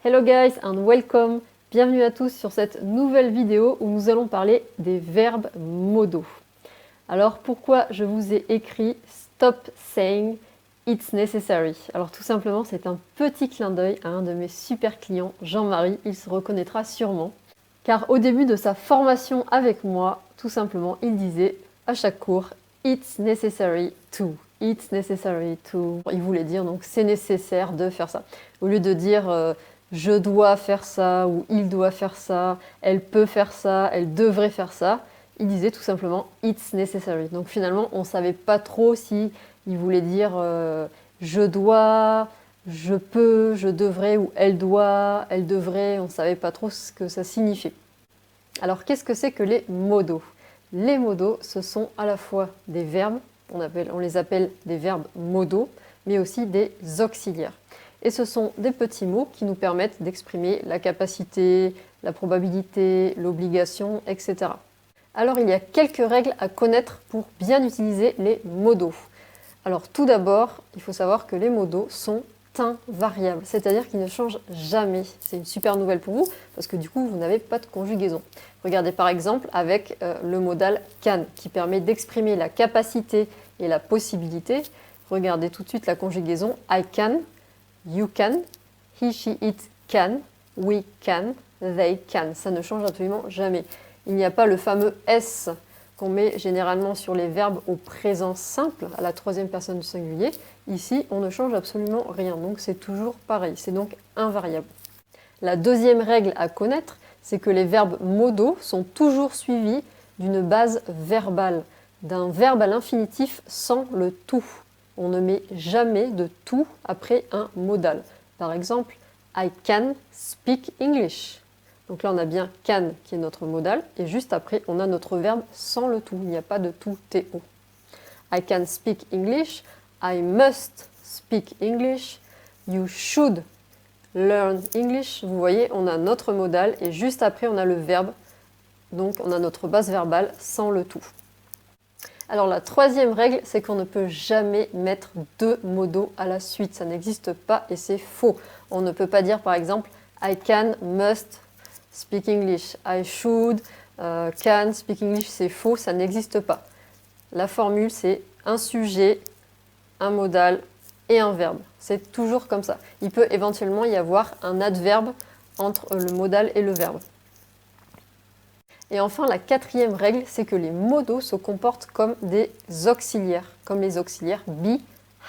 Hello guys and welcome! Bienvenue à tous sur cette nouvelle vidéo où nous allons parler des verbes modaux. Alors pourquoi je vous ai écrit Stop saying it's necessary? Alors tout simplement c'est un petit clin d'œil à un de mes super clients, Jean-Marie, il se reconnaîtra sûrement. Car au début de sa formation avec moi, tout simplement il disait à chaque cours it's necessary to. It's necessary to. Il voulait dire donc c'est nécessaire de faire ça. Au lieu de dire je dois faire ça ou il doit faire ça, elle peut faire ça, elle devrait faire ça, il disait tout simplement it's necessary. Donc finalement on ne savait pas trop si il voulait dire je dois, je peux, je devrais ou elle doit, elle devrait, on ne savait pas trop ce que ça signifiait. Alors qu'est-ce que c'est que les modaux? Les modaux, ce sont à la fois des verbes, on les appelle des verbes modaux, mais aussi des auxiliaires. Et ce sont des petits mots qui nous permettent d'exprimer la capacité, la probabilité, l'obligation, etc. Alors il y a quelques règles à connaître pour bien utiliser les modaux. Alors tout d'abord, il faut savoir que les modaux sont invariables, c'est-à-dire qu'ils ne changent jamais. C'est une super nouvelle pour vous, parce que du coup, vous n'avez pas de conjugaison. Regardez par exemple avec le modal can, qui permet d'exprimer la capacité et la possibilité. Regardez tout de suite la conjugaison I can, you can, he, she, it can, we can, they can. Ça ne change absolument jamais. Il n'y a pas le fameux S qu'on met généralement sur les verbes au présent simple, à la troisième personne du singulier. Ici, on ne change absolument rien, donc c'est toujours pareil, c'est donc invariable. La deuxième règle à connaître, c'est que les verbes modaux sont toujours suivis d'une base verbale, d'un verbe à l'infinitif sans le tout. On ne met jamais de tout après un modal. Par exemple, I can speak English. Donc là, on a bien can qui est notre modal, et juste après, on a notre verbe sans le tout. Il n'y a pas de tout, TO. I can speak English. I must speak English. You should learn English. Vous voyez, on a notre modal, et juste après, on a le verbe. Donc, on a notre base verbale sans le tout. Alors la troisième règle, c'est qu'on ne peut jamais mettre deux modaux à la suite. Ça n'existe pas et c'est faux. On ne peut pas dire par exemple I can, must speak English. I should, can speak English. C'est faux, ça n'existe pas. La formule, c'est un sujet, un modal et un verbe. C'est toujours comme ça. Il peut éventuellement y avoir un adverbe entre le modal et le verbe. Et enfin, la quatrième règle, c'est que les modaux se comportent comme des auxiliaires, comme les auxiliaires be,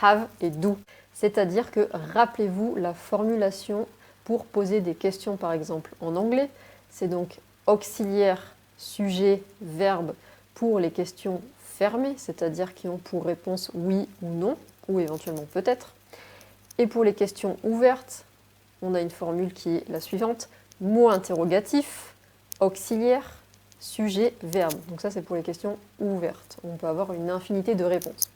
have et do. C'est-à-dire que, rappelez-vous la formulation pour poser des questions, par exemple, en anglais. C'est donc auxiliaire, sujet, verbe pour les questions fermées, c'est-à-dire qui ont pour réponse oui ou non, ou éventuellement peut-être. Et pour les questions ouvertes, on a une formule qui est la suivante, mot interrogatif, auxiliaire, sujet, verbe. Donc ça, c'est pour les questions ouvertes. On peut avoir une infinité de réponses.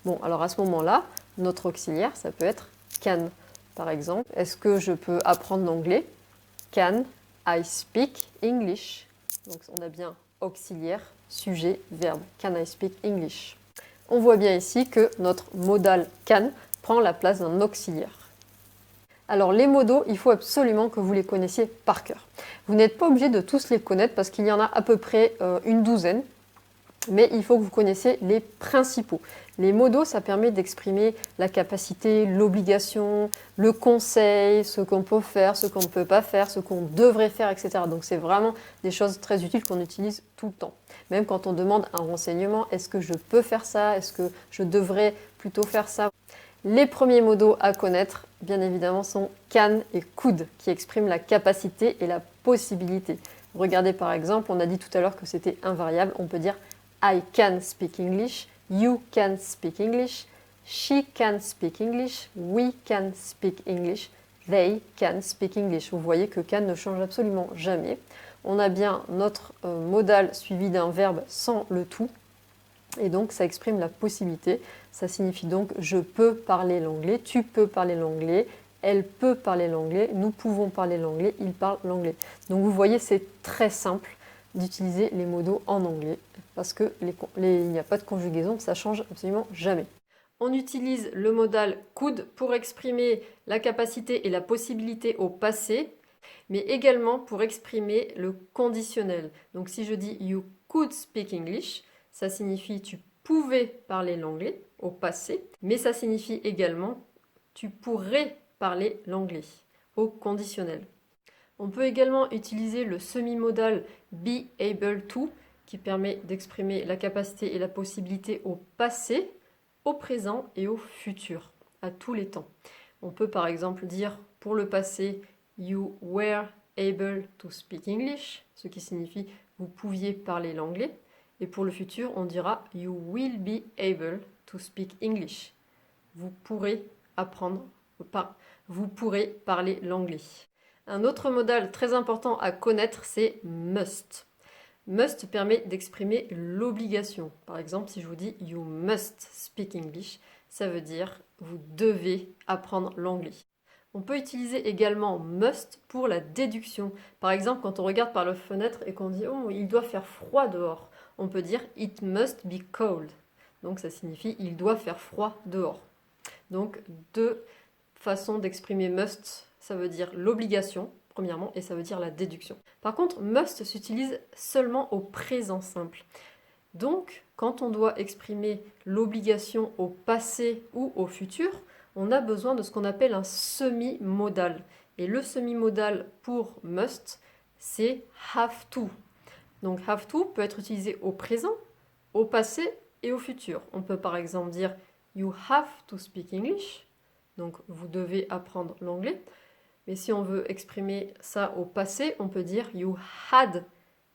Bon, alors à ce moment-là, notre auxiliaire, ça peut être can. Par exemple, est-ce que je peux apprendre l'anglais? Can I speak English? Donc on a bien auxiliaire, sujet, verbe. Can I speak English? On voit bien ici que notre modal can prend la place d'un auxiliaire. Alors les modaux, il faut absolument que vous les connaissiez par cœur. Vous n'êtes pas obligé de tous les connaître parce qu'il y en a à peu près une douzaine, mais il faut que vous connaissiez les principaux. Les modaux, ça permet d'exprimer la capacité, l'obligation, le conseil, ce qu'on peut faire, ce qu'on ne peut pas faire, ce qu'on devrait faire, etc. Donc c'est vraiment des choses très utiles qu'on utilise tout le temps. Même quand on demande un renseignement, est-ce que je peux faire ça? Est-ce que je devrais plutôt faire ça? Les premiers modaux à connaître, bien évidemment, sont can et could, qui expriment la capacité et la possibilité. Regardez par exemple, on a dit tout à l'heure que c'était invariable, on peut dire I can speak English, you can speak English, she can speak English, we can speak English, they can speak English. Vous voyez que can ne change absolument jamais. On a bien notre modal suivi d'un verbe sans le tout. Et donc, ça exprime la possibilité. Ça signifie donc je peux parler l'anglais, tu peux parler l'anglais, elle peut parler l'anglais, nous pouvons parler l'anglais, il parle l'anglais. Donc, vous voyez, c'est très simple d'utiliser les modaux en anglais parce qu'il n'y a pas de conjugaison, ça change absolument jamais. On utilise le modal could pour exprimer la capacité et la possibilité au passé, mais également pour exprimer le conditionnel. Donc si je dis you could speak English, ça signifie tu pouvais parler l'anglais au passé, mais ça signifie également tu pourrais parler l'anglais au conditionnel. On peut également utiliser le semi-modal be able to qui permet d'exprimer la capacité et la possibilité au passé, au présent et au futur, à tous les temps. On peut par exemple dire pour le passé you were able to speak English, ce qui signifie vous pouviez parler l'anglais. Et pour le futur, on dira you will be able to speak English. Vous pourrez vous pourrez parler l'anglais. Un autre modal très important à connaître, c'est must. Must permet d'exprimer l'obligation. Par exemple, si je vous dis you must speak English, ça veut dire vous devez apprendre l'anglais. On peut utiliser également must pour la déduction. Par exemple, quand on regarde par la fenêtre et qu'on dit oh, il doit faire froid dehors, on peut dire it must be cold. Donc ça signifie il doit faire froid dehors. Donc deux façons d'exprimer must, ça veut dire l'obligation premièrement, et ça veut dire la déduction. Par contre, must s'utilise seulement au présent simple. Donc, quand on doit exprimer l'obligation au passé ou au futur, on a besoin de ce qu'on appelle un semi-modal. Et le semi-modal pour must, c'est have to. Donc, have to peut être utilisé au présent, au passé et au futur. On peut par exemple dire you have to speak English. Donc, vous devez apprendre l'anglais. Mais si on veut exprimer ça au passé, on peut dire you had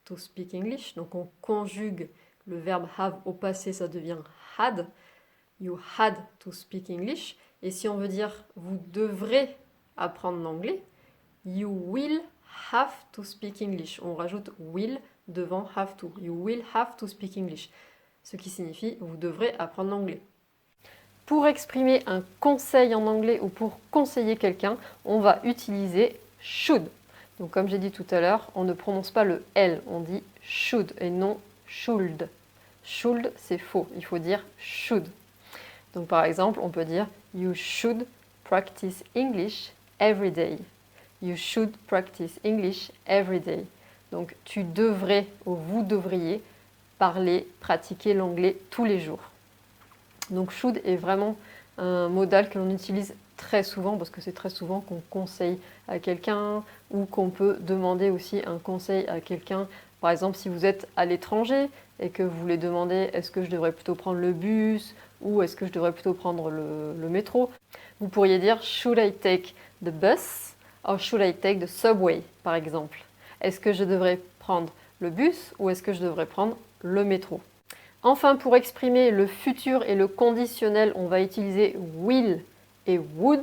to speak English. Donc on conjugue le verbe have au passé, ça devient had. You had to speak English. Et si on veut dire vous devrez apprendre l'anglais, you will have to speak English. On rajoute will devant have to. You will have to speak English. Ce qui signifie vous devrez apprendre l'anglais. Pour exprimer un conseil en anglais ou pour conseiller quelqu'un, on va utiliser should. Donc comme j'ai dit tout à l'heure, on ne prononce pas le L, on dit should et non should. Should, c'est faux, il faut dire should. Donc par exemple, on peut dire you should practice English every day. You should practice English every day. Donc tu devrais ou vous devriez pratiquer l'anglais tous les jours. Donc should est vraiment un modal que l'on utilise très souvent parce que c'est très souvent qu'on conseille à quelqu'un ou qu'on peut demander aussi un conseil à quelqu'un. Par exemple, si vous êtes à l'étranger et que vous voulez demander est-ce que je devrais plutôt prendre le bus ou est-ce que je devrais plutôt prendre le métro, vous pourriez dire should I take the bus or should I take the subway par exemple. Est-ce que je devrais prendre le bus ou est-ce que je devrais prendre le métro? Enfin, pour exprimer le futur et le conditionnel, on va utiliser will et would.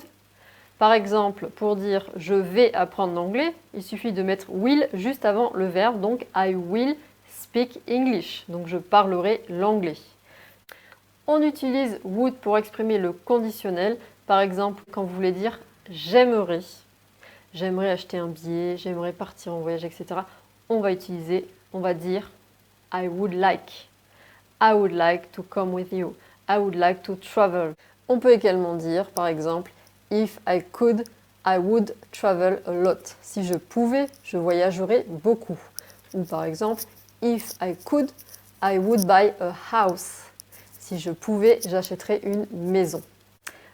Par exemple, pour dire je vais apprendre l'anglais, il suffit de mettre will juste avant le verbe, donc I will speak English, donc je parlerai l'anglais. On utilise would pour exprimer le conditionnel, par exemple quand vous voulez dire j'aimerais acheter un billet, j'aimerais partir en voyage, etc. On va dire I would like. I would like to come with you. I would like to travel. On peut également dire, par exemple, if I could, I would travel a lot. Si je pouvais, je voyagerais beaucoup. Ou par exemple, if I could, I would buy a house. Si je pouvais, j'achèterais une maison.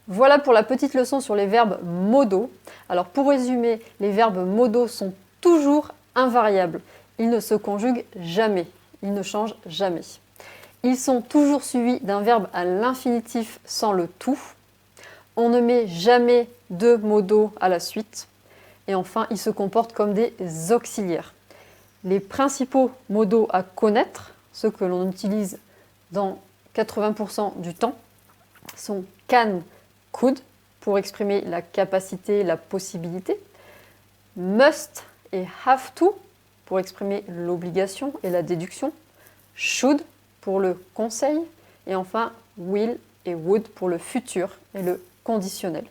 Voilà pour la petite leçon sur les verbes modaux. Alors pour résumer, les verbes modaux sont toujours invariables. Ils ne se conjuguent jamais. Ils ne changent jamais. Ils sont toujours suivis d'un verbe à l'infinitif sans le tout. On ne met jamais deux modaux à la suite. Et enfin, ils se comportent comme des auxiliaires. Les principaux modaux à connaître, ceux que l'on utilise dans 80% du temps, sont can, could, pour exprimer la capacité, la possibilité, must et have to, pour exprimer l'obligation et la déduction, should, pour le conseil, et enfin will et would pour le futur et le conditionnel.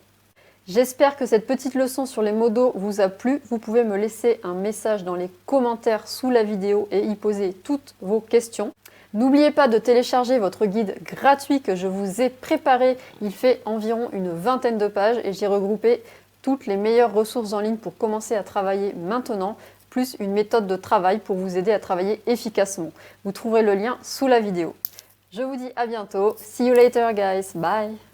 J'espère que cette petite leçon sur les modos vous a plu. Vous pouvez me laisser un message dans les commentaires sous la vidéo et y poser toutes vos questions. N'oubliez pas de télécharger votre guide gratuit que je vous ai préparé. Il fait environ une 20aine de pages et j'ai regroupé toutes les meilleures ressources en ligne pour commencer à travailler maintenant, plus une méthode de travail pour vous aider à travailler efficacement. Vous trouverez le lien sous la vidéo. Je vous dis à bientôt. See you later guys. Bye.